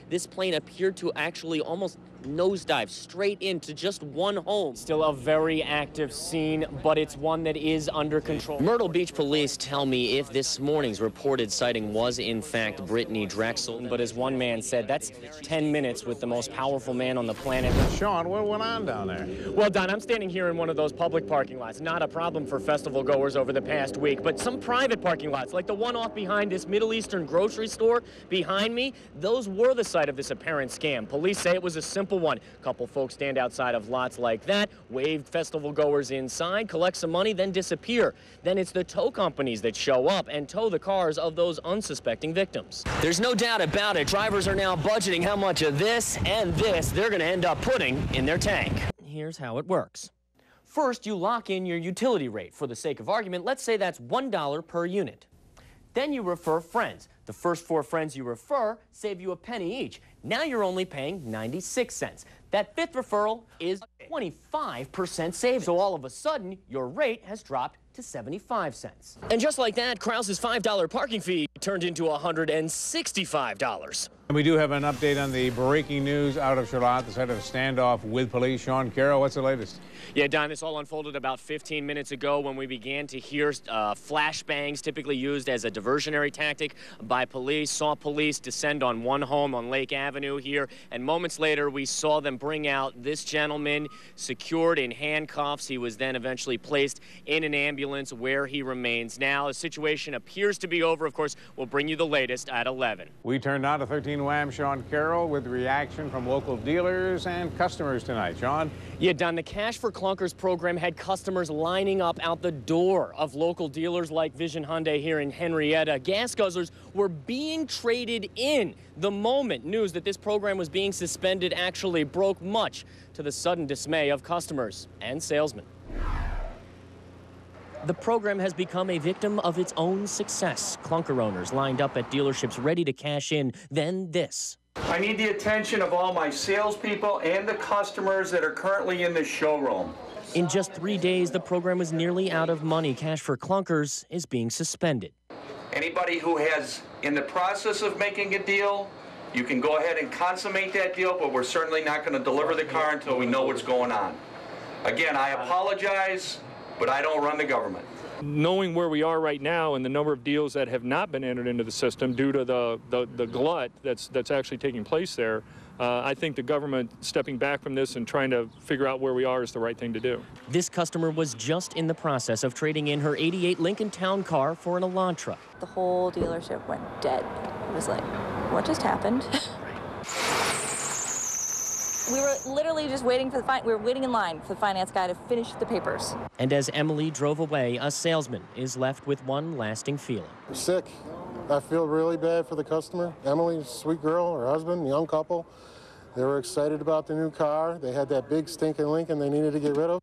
this plane appeared to actually almost nosedive straight into just one home. Still a very active scene, but it's one that is under control. Myrtle Beach police tell me if this morning's reported sighting was in fact Brittany Drexel. But as one man said, that's 10 minutes with the most powerful man on the planet. Sean, what went on down there? Well, Don, I'm standing here in one of those public parking lots. Not a problem for festival goers over the past week, but some private parking lots, like the one off behind this Middle Eastern grocery store behind me, those were the site of this apparent scam. Police say it was a simple one. A couple folks stand outside of lots like that, wave festival goers inside, collect some money, then disappear. Then it's the tow companies that show up and tow the cars of those unsuspecting victims. There's no doubt about it. Drivers are now budgeting how much of this and this they're going to end up putting in their tank. Here's how it works. First, you lock in your utility rate. For the sake of argument, let's say that's $1 per unit. Then you refer friends. The first 4 friends you refer save you a penny each. Now you're only paying 96 cents. That 5th referral is 25% savings. So all of a sudden, your rate has dropped to 75 cents. And just like that, Krause's $5 parking fee turned into $165. And we do have an update on the breaking news out of Charlotte, the site of a standoff with police. Sean, Carroll, what's the latest? Yeah, Don, this all unfolded about 15 minutes ago when we began to hear flashbangs, typically used as a diversionary tactic by police. Saw police descend on one home on Lake Avenue here, and moments later we saw them bring out this gentleman secured in handcuffs. He was then eventually placed in an ambulance where he remains now. The situation appears to be over. Of course, we'll bring you the latest at 11. We turn now to 13 Wham, Sean Carroll, with reaction from local dealers and customers tonight. Sean? Yeah, Don, the Cash for Clunkers program had customers lining up out the door of local dealers like Vision Hyundai here in Henrietta. Gas guzzlers were being traded in the moment news that this program was being suspended actually broke, much to the sudden dismay of customers and salesmen. The program has become a victim of its own success. Clunker owners lined up at dealerships ready to cash in. Then this. I need the attention of all my salespeople and the customers that are currently in this showroom. In just 3 days, the program was nearly out of money. Cash for Clunkers is being suspended. Anybody who has in the process of making a deal, you can go ahead and consummate that deal, but we're certainly not going to deliver the car until we know what's going on. Again, I apologize, but I don't run the government. Knowing where we are right now and the number of deals that have not been entered into the system due to the glut that's actually taking place there, I think the government stepping back from this and trying to figure out where we are is the right thing to do. This customer was just in the process of trading in her '88 Lincoln Town car for an Elantra. The whole dealership went dead. It was like, what just happened? We were literally just waiting for we were waiting in line for the finance guy to finish the papers. And as Emily drove away, a salesman is left with one lasting feeling. Sick. I feel really bad for the customer. Emily, sweet girl, her husband, young couple. They were excited about the new car. They had that big stinking Lincoln they needed to get rid of.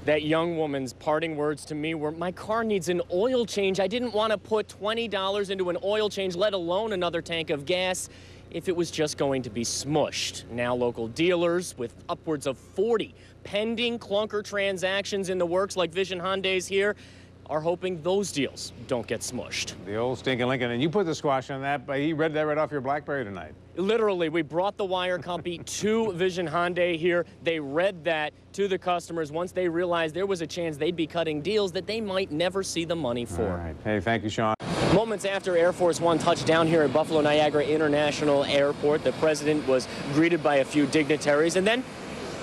That young woman's parting words to me were, my car needs an oil change. I didn't want to put $20 into an oil change, let alone another tank of gas, if it was just going to be smushed. Now local dealers with upwards of 40 pending clunker transactions in the works like Vision Hyundai's here are hoping those deals don't get smushed. The old stinking Lincoln. And you put the squash on that, but he read that right off your BlackBerry tonight. Literally, we brought the wire company to Vision Hyundai here. They read that to the customers once they realized there was a chance they'd be cutting deals that they might never see the money for. All right. Hey, thank you, Sean. Moments after Air Force One touched down here at Buffalo Niagara International Airport, the president was greeted by a few dignitaries and then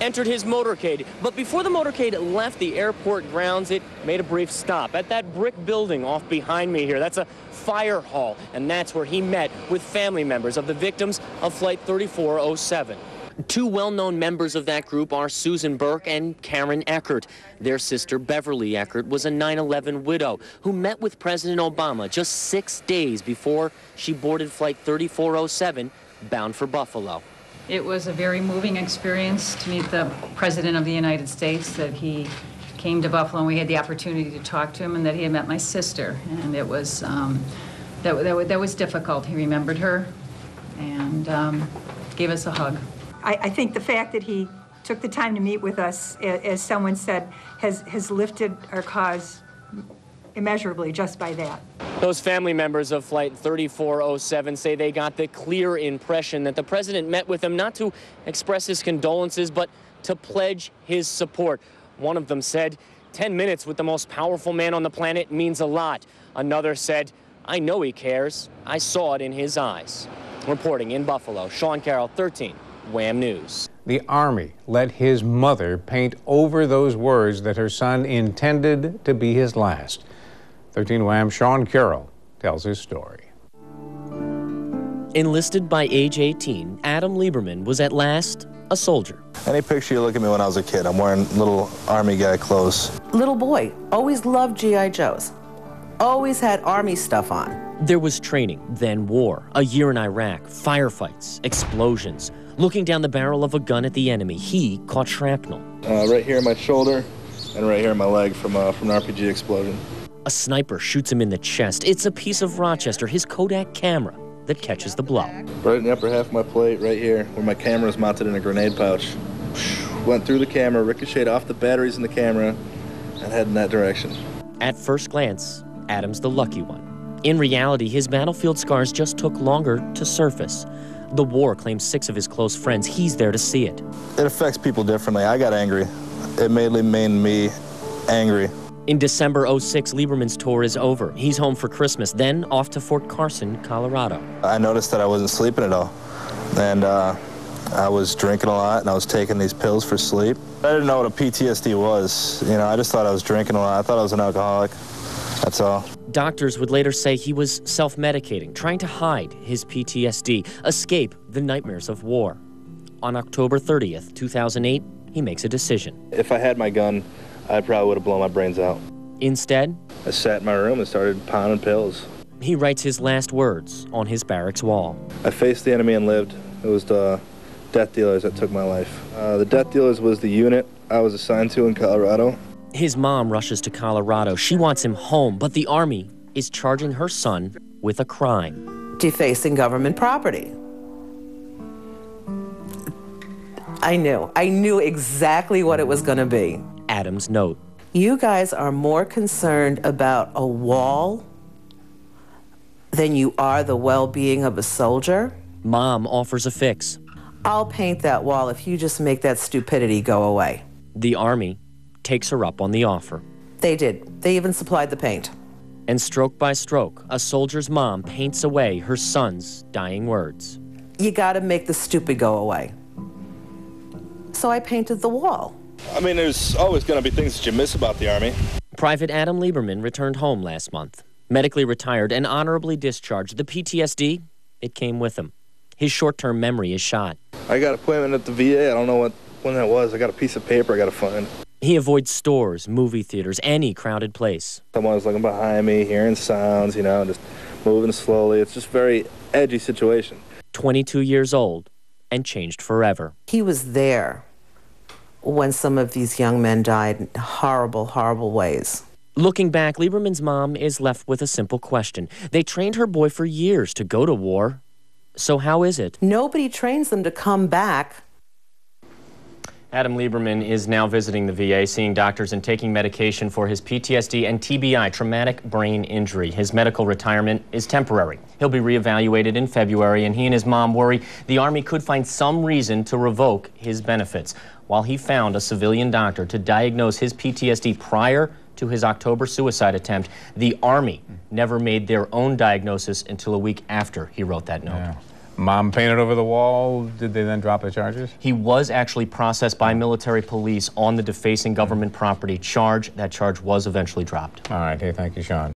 entered his motorcade. But before the motorcade left the airport grounds, it made a brief stop at that brick building off behind me here. That's a fire hall, and that's where he met with family members of the victims of Flight 3407. Two well-known members of that group are Susan Burke and Karen Eckert. Their sister, Beverly Eckert, was a 9/11 widow who met with President Obama just 6 days before she boarded Flight 3407 bound for Buffalo. It was a very moving experience to meet the President of the United States, that he came to Buffalo and we had the opportunity to talk to him, and that he had met my sister. And it was, that was difficult. He remembered her and gave us a hug. I think the fact that he took the time to meet with us, as someone said, has lifted our cause immeasurably just by that. Those family members of Flight 3407 say they got the clear impression that the president met with them not to express his condolences, but to pledge his support. One of them said, 10 minutes with the most powerful man on the planet means a lot. Another said, I know he cares. I saw it in his eyes. Reporting in Buffalo, Sean Carroll, 13, Wham News. The Army let his mother paint over those words that her son intended to be his last. 13 Wham, Sean Carroll tells his story. Enlisted by age 18, Adam Lieberman was at last a soldier. Any picture you look at me when I was a kid, I'm wearing little Army guy clothes. Little boy, always loved G.I. Joes. Always had Army stuff on. There was training, then war, a year in Iraq, firefights, explosions. Looking down the barrel of a gun at the enemy, he caught shrapnel. Right here in my shoulder and right here in my leg from an RPG explosion. A sniper shoots him in the chest. It's a piece of Rochester, his Kodak camera, that catches the blow. Right in the upper half of my plate, right here, where my camera is mounted in a grenade pouch. Went through the camera, ricocheted off the batteries in the camera, and headed in that direction. At first glance, Adam's the lucky one. In reality, his battlefield scars just took longer to surface. The war claims 6 of his close friends. He's there to see it. It affects people differently. I got angry. It mainly made me angry. In December '06, Lieberman's tour is over. He's home for Christmas, then off to Fort Carson, Colorado. I noticed that I wasn't sleeping at all. And I was drinking a lot, and I was taking these pills for sleep. I didn't know what a PTSD was. You know, I just thought I was drinking a lot. I thought I was an alcoholic. That's all. Doctors would later say he was self-medicating, trying to hide his PTSD, escape the nightmares of war. On October 30th, 2008, he makes a decision. If I had my gun, I probably would have blown my brains out. Instead, I sat in my room and started pounding pills. he writes his last words on his barracks wall. I faced the enemy and lived. It was the death dealers that took my life. The death dealers was the unit I was assigned to in Colorado. His mom rushes to Colorado. She wants him home, but the Army is charging her son with a crime. Defacing government property. I knew exactly what it was going to be. Adam's note. You guys are more concerned about a wall than you are the well-being of a soldier. Mom offers a fix. I'll paint that wall if you just make that stupidity go away. The Army takes her up on the offer. They did. They even supplied the paint. And stroke by stroke, a soldier's mom paints away her son's dying words. You gotta make the stupid go away. So I painted the wall. I mean, there's always going to be things that you miss about the Army. Private Adam Lieberman returned home last month. Medically retired and honorably discharged. The PTSD, it came with him. His short-term memory is shot. I got an appointment at the VA. I don't know when that was. I got a piece of paper I got to find. He avoids stores, movie theaters, any crowded place. Someone was looking behind me, hearing sounds, you know, just moving slowly. It's just a very edgy situation. 22 years old and changed forever. He was there when some of these young men died in horrible, horrible ways. Looking back, Lieberman's mom is left with a simple question. They trained her boy for years to go to war. So how is it? Nobody trains them to come back. Adam Lieberman is now visiting the VA, seeing doctors and taking medication for his PTSD and TBI, traumatic brain injury. His medical retirement is temporary. He'll be reevaluated in February, and he and his mom worry the Army could find some reason to revoke his benefits. While he found a civilian doctor to diagnose his PTSD prior to his October suicide attempt, the Army never made their own diagnosis until a week after he wrote that note. Yeah. Mom painted over the wall. Did they then drop the charges? He was actually processed by military police on the defacing government property charge. That charge was eventually dropped. All right. Hey, thank you, Sean.